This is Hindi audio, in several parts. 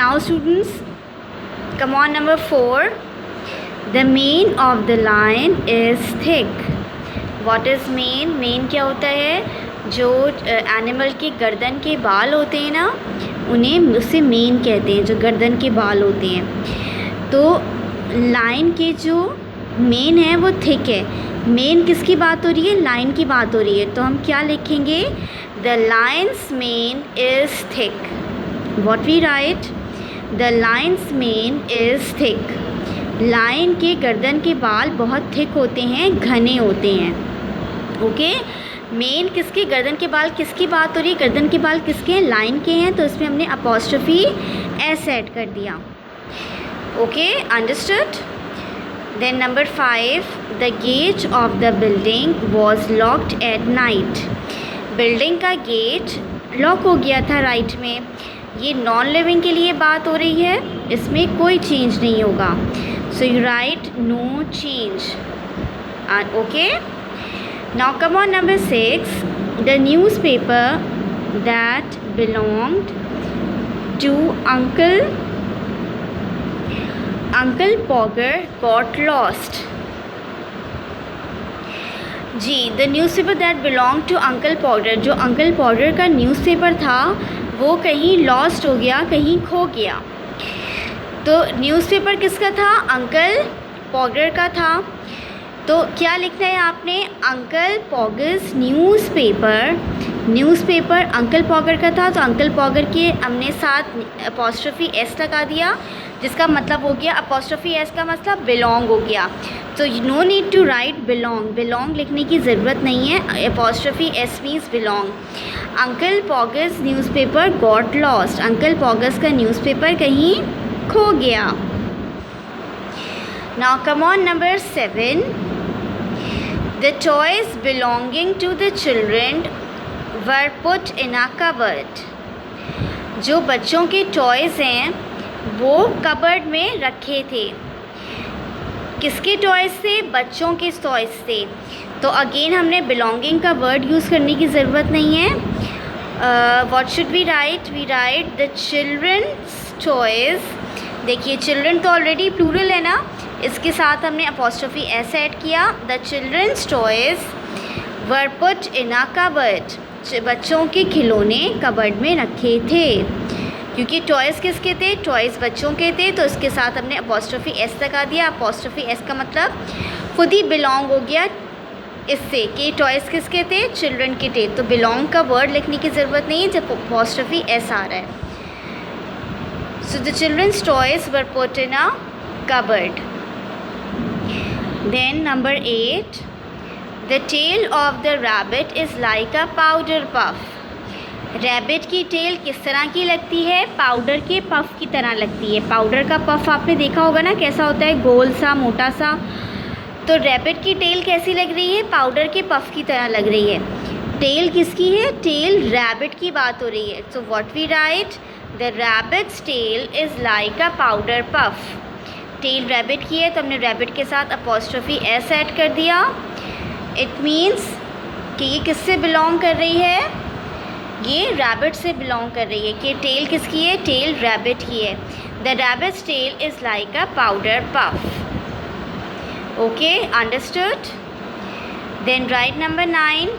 Now students, come on, number 4. The mane of the lion is thick. What is mane? Mane क्या होता है? जो एनिमल के गर्दन के बाल होते हैं ना, उन्हें उससे मेन कहते हैं, जो गर्दन के बाल होते हैं। तो लाइन के जो मेन है वो थिक है। मेन किसकी बात हो रही है? लाइन की बात हो रही है। तो हम क्या लिखेंगे? The lion's mane is thick. What we write? The lion's mane is thick. Lion के गर्दन के बाल बहुत थिक होते हैं, घने होते हैं. ओके, मेन किसके? गर्दन के बाल किसकी बात हो रही है? गर्दन के बाल किसके हैं? लाइन के हैं. तो इसमें हमने अपॉस्ट्रोफी एस ऐड कर दिया. Okay, understood. Then number 5, the gate of the building was locked at night. Building का गेट लॉक हो गया था राइट में. ये नॉन लिविंग के लिए बात हो रही है, इसमें कोई चेंज नहीं होगा. So you write no change. Okay, now come on number 6. The newspaper that belonged to Uncle Pogger got lost. जी, the newspaper that belong to uncle Pogger, जो अंकल पॉगर का न्यूज़पेपर था वो कहीं लॉस्ट हो गया, कहीं खो गया. तो न्यूज़पेपर किसका था? अंकल पॉगर का था. तो क्या लिखना है आपने? अंकल पॉगर्स न्यूज़पेपर अंकल पॉगर का था, तो अंकल पॉगर के हमने साथ अपॉस्ट्रोफी एस लगा दिया, जिसका मतलब हो गया, अपॉस्ट्रोफी एस का मतलब बिलोंग हो गया. तो no need to write belong लिखने की ज़रूरत नहीं है. Apostrophe s means belong. Uncle Pogger's newspaper got lost. Uncle Pogger's का न्यूज़पेपर कहीं खो गया. Now come on number 7. The toys belonging to the children were put in a cupboard. जो बच्चों के टॉयज़ हैं वो कबर्ड में रखे थे. किसके टॉयज़ थे? बच्चों के टॉयज़ थे. तो अगेन हमने बिलोंगिंग का वर्ड यूज़ करने की ज़रूरत नहीं है. What should we write? We write the children's toys. देखिए, चिल्ड्रन तो ऑलरेडी प्लूरल है ना, इसके साथ हमने अपॉस्ट्रोफी एस ऐड किया. The children's toys were put in a cupboard. बच्चों के खिलौने कबर्ड में रखे थे. क्योंकि टॉयज़ किसके थे? टॉयज़ बच्चों के थे, तो इसके साथ हमने अपॉस्ट्रोफी एस लगा दिया. अपॉस्ट्रोफी एस का मतलब खुद ही बिलोंग हो गया इससे कि टॉयज़ किसके थे? चिल्ड्रन के थे. तो बिलोंग का वर्ड लिखने की ज़रूरत नहीं है जब अपॉस्ट्रोफी एस आ रहा है. So the children's toys were put in a cupboard. Then number 8. The tail of the rabbit is like a powder puff. Rabbit की टेल किस तरह की लगती है? पाउडर के पफ की तरह लगती है. पाउडर का पफ आपने देखा होगा ना, कैसा होता है? गोल सा, मोटा सा. तो रैबिट की टेल कैसी लग रही है? पाउडर के पफ की तरह लग रही है. टेल किसकी है? टेल रैबिट की बात हो रही है. So what we write? The rabbit's tail is like a powder puff. Tail rabbit की है, तो हमने रैबिट के साथ अपॉस्ट्रोफी एस ऐड कर दिया. इट मीन्स कि ये किससे बिलोंग कर रही है? ये रैबिट से बिलोंग कर रही है. कि टेल किसकी है? टेल रैबिट की है. The rabbit's tail is like a powder puff. Okay, understood. Then write number 9.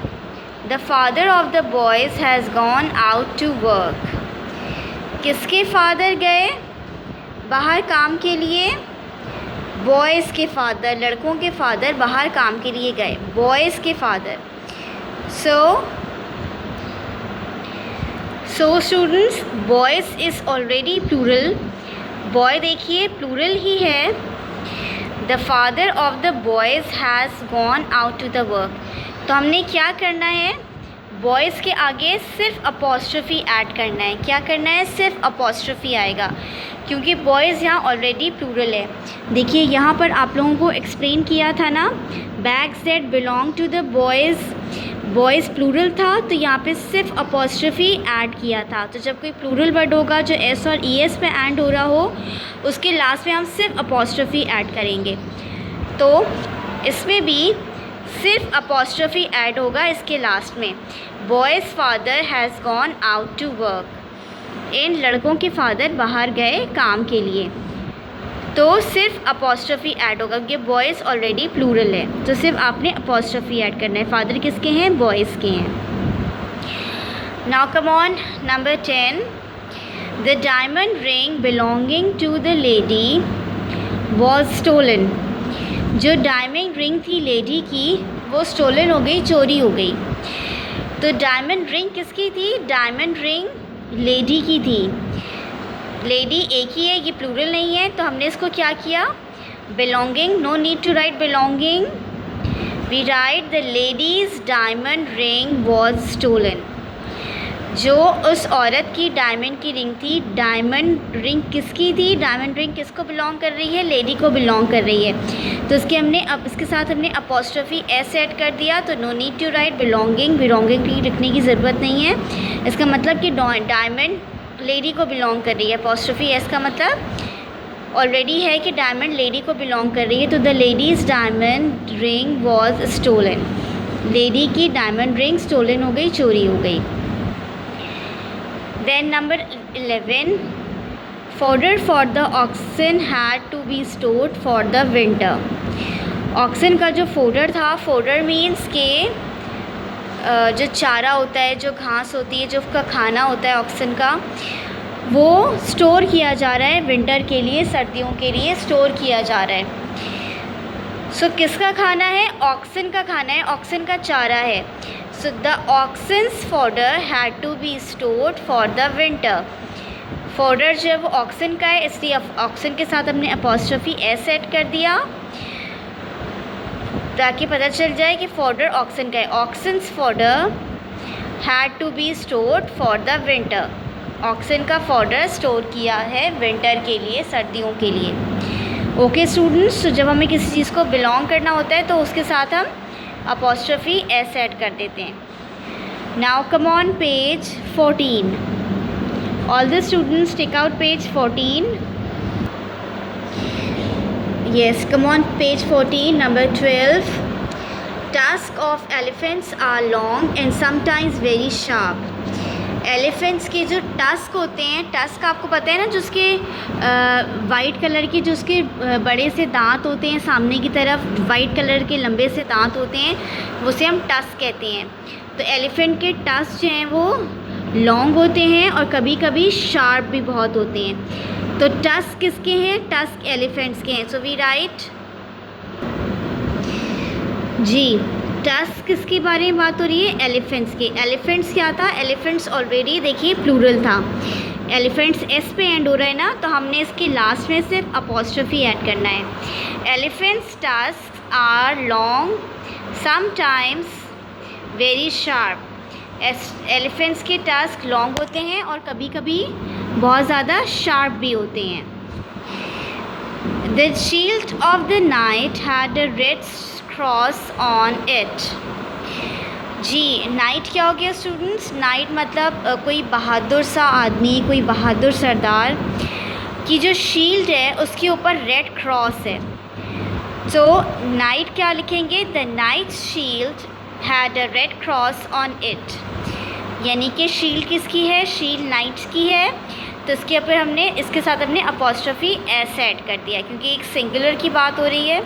The father of the boys has gone out to work. किसके फादर गए बाहर काम के लिए? बॉयज़ के फादर, लड़कों के फादर बाहर काम के लिए गए. बॉयज़ के father. So students, boys is already plural. Boy देखिए प्लूरल ही है. The father of the boys has gone out to the work. तो हमने क्या करना है? बॉयज़ के आगे सिर्फ अपॉस्ट्रोफी ऐड करना है. क्या करना है? सिर्फ अपॉस्ट्रोफी आएगा, क्योंकि बॉयज़ यहाँ ऑलरेडी प्लूरल है. देखिए, यहाँ पर आप लोगों को एक्सप्लेन किया था ना, bags that belong to the boys plural था, तो यहाँ पे सिर्फ अपॉस्ट्रोफी ऐड किया था. तो जब कोई प्लूरल वर्ड होगा जो एस और ई एस पे एंड हो रहा हो, उसके लास्ट में हम सिर्फ अपॉस्ट्रोफी ऐड करेंगे. तो इसमें भी सिर्फ अपॉस्ट्रोफी ऐड होगा इसके लास्ट में. Boy's father has gone out to work. इन लड़कों के फादर बाहर गए काम के लिए, तो सिर्फ अपॉस्ट्रफी ऐड होगा क्योंकि बॉयज़ ऑलरेडी प्लूरल है, तो सिर्फ आपने अपॉस्ट्रफी ऐड करना है। फादर किसके हैं? बॉयज़ के हैं। Now come on, number 10, the diamond ring belonging to the lady was stolen. जो डायमंड रिंग थी लेडी की वो स्टोलन हो गई, चोरी हो गई। तो डायमंड रिंग किसकी थी? डायमंड रिंग लेडी की थी। लेडी एक ही है, ये प्लूरल नहीं है, तो हमने इसको क्या किया? Belonging, no need to write belonging, we write the lady's diamond ring was stolen. जो उस औरत की डायमंड की रिंग थी, डायमंड रिंग किसकी थी? डायमंड रिंग किसको बिलोंग कर रही है? लेडी को बिलोंग कर रही है। तो इसके हमने अब इसके साथ हमने अपॉस्ट्रफी एस ऐड कर दिया, तो no need to write belonging, belonging की लिखने की ज़रूरत नहीं है। इसका मतलब कि डायमंड लेडी को बिलोंग कर रही है। अपॉस्ट्रफी एस का मतलब ऑलरेडी है कि डायमंड लेडी को बिलोंग कर रही है, तो the lady's diamond ring was stolen. Lady की डायमंड रिंग स्टोलन हो गई, चोरी हो गई। Then number 11, fodder for the oxen had to be stored for the winter. Oxen का जो फोडर था, फोडर मीन्स के जो चारा होता है, जो घास होती है, जो उसका खाना होता है ऑक्सन का, वो स्टोर किया जा रहा है विंटर के लिए, सर्दियों के लिए स्टोर किया जा रहा है। सो किसका खाना है? ऑक्सन का खाना है, ऑक्सन का चारा है। So the oxen's fodder had to be stored for the winter. Fodder जब ऑक्सन का है इसलिए ऑक्सन के साथ हमने अपॉस्ट्रफी एस ऐड कर दिया ताकि पता चल जाए कि फॉडर ऑक्सन का है। Oxen's fodder had to be stored for the winter. Oxen का फॉडर स्टोर किया है विंटर के लिए, सर्दियों के लिए। ओके स्टूडेंट्स, तो जब हमें किसी चीज़ को बिलोंग करना होता है तो उसके साथ हम अपॉस्ट्रफी एस ऐड कर देते हैं। Now come on page 14, all the students take out page 14। yes, come on, page 14, number 12, tusk of elephants are long and sometimes very sharp. Elephants के जो टस्क होते हैं, टस्क आपको पता है ना, जो उसके वाइट कलर के जो उसके बड़े से दांत होते हैं, सामने की तरफ वाइट कलर के लंबे से दांत होते हैं, उसे हम टस्क कहते हैं। तो एलिफेंट के टस्क जो हैं वो लॉन्ग होते हैं और कभी कभी शार्प भी बहुत होते हैं। तो टस्क किसके हैं? टस्क एलिफेंट्स के हैं। सो वी राइट जी, टस्क किसके बारे में बात हो रही है? एलिफेंट्स के। एलिफेंट्स क्या था? एलिफेंट्स ऑलरेडी देखिए प्लूरल था, एलिफेंट्स एस पे एंड हो रहा है ना, तो हमने इसके लास्ट में सिर्फ अपॉस्ट्रफी ऐड करना है। Elephants' tusk are long sometimes very sharp. Elephants के टस्क लॉन्ग होते हैं और कभी कभी बहुत ज़्यादा शार्प भी होते हैं। The shield of the knight had a red cross on it. जी, नाइट क्या हो गया स्टूडेंट्स? नाइट मतलब कोई बहादुर सा आदमी, कोई बहादुर सरदार की जो शील्ड है उसके ऊपर रेड क्रॉस है। तो नाइट क्या लिखेंगे? The knight shield had a red cross on it, यानी कि शील्ड किसकी है? शील्ड नाइट्स की है। तो इसके ऊपर हमने इसके साथ हमने अपॉस्ट्रफी एस ऐड कर दिया क्योंकि एक सिंगुलर की बात हो रही है,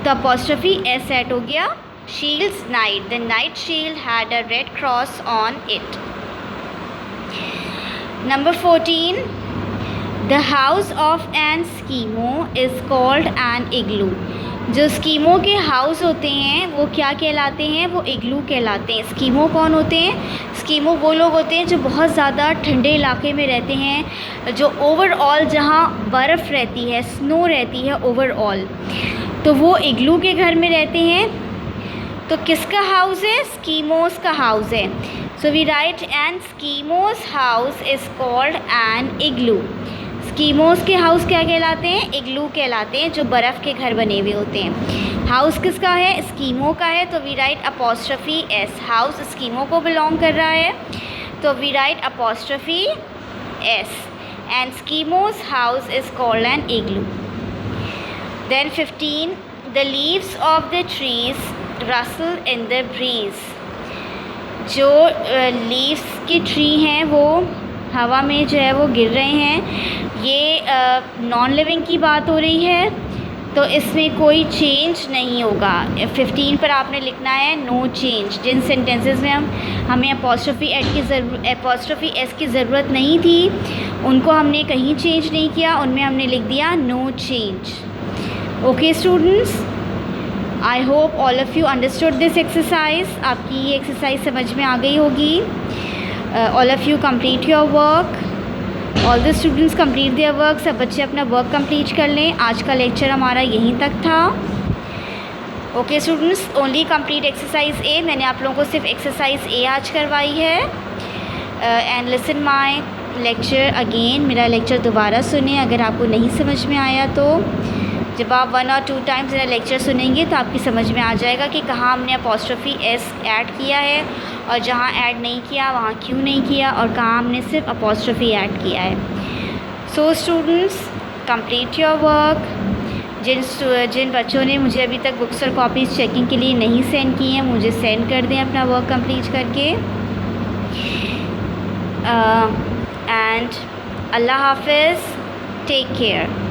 तो अपॉस्ट्रफी एस ऐड हो गया। Shield's knight, the knight shield had a red cross on it. Number 14, the house of an Eskimo is called an igloo. जो स्कीमो के हाउस होते हैं वो क्या कहलाते हैं? वो इग्लू कहलाते हैं। स्कीमो कौन होते हैं? स्कीमो वो लोग होते हैं जो बहुत ज़्यादा ठंडे इलाके में रहते हैं, जो ओवरऑल जहाँ बर्फ़ रहती है, स्नो रहती है ओवरऑल, तो वो इग्लू के घर में रहते हैं। तो किसका हाउस है? स्कीमोस का हाउस है। So we write an Eskimo's house is called an igloo. Eskimo's के हाउस क्या कहलाते हैं? इग्लू कहलाते हैं, जो बर्फ़ के घर बने हुए होते हैं। हाउस किसका है? स्कीमो का है, तो we write apostrophe s. House Eskimo को बिलोंग कर रहा है, तो we write apostrophe s. And Eskimo's house is called an igloo. Then 15, the leaves of the trees rustle in the breeze. जो लीव्स की ट्री हैं वो हवा में जो है वो गिर रहे हैं। ये नॉन लिविंग की बात हो रही है, तो इसमें कोई चेंज नहीं होगा। 15 पर आपने लिखना है नो चेंज। जिन सेंटेंसेस में हमें अपॉस्ट्रोफी एस की ज़रूरत नहीं थी, उनको हमने कहीं चेंज नहीं किया, उनमें हमने लिख दिया no change. Okay students, I hope all of you understood this exercise. आपकी ये एक्सरसाइज समझ में आ गई होगी। All of you complete your work. All the students complete their work. सब बच्चे अपना वर्क कंप्लीट कर लें। आज का लेक्चर हमारा यहीं तक था। Okay students, only complete exercise ए। मैंने आप लोगों को सिर्फ एक्सरसाइज ए आज करवाई है। And listen my lecture again. मेरा लेक्चर दोबारा सुने अगर आपको नहीं समझ में आया तो। जब आप 1 और 2 टाइम्स मेरा लेक्चर सुनेंगे तो आपकी समझ में आ जाएगा कि कहाँ हमने अपॉस्ट्रोफी एस ऐड किया है और जहाँ ऐड नहीं किया वहाँ क्यों नहीं किया, और कहाँ हमने सिर्फ अपॉस्ट्रोफी ऐड किया है। So students, complete your work. जिन बच्चों ने मुझे अभी तक बुक्स और कॉपीज़ चेकिंग के लिए नहीं सेंड की हैं, मुझे सेंड कर दें अपना वर्क कंप्लीट करके। एंड अल्लाह हाफिज़, टेक केयर।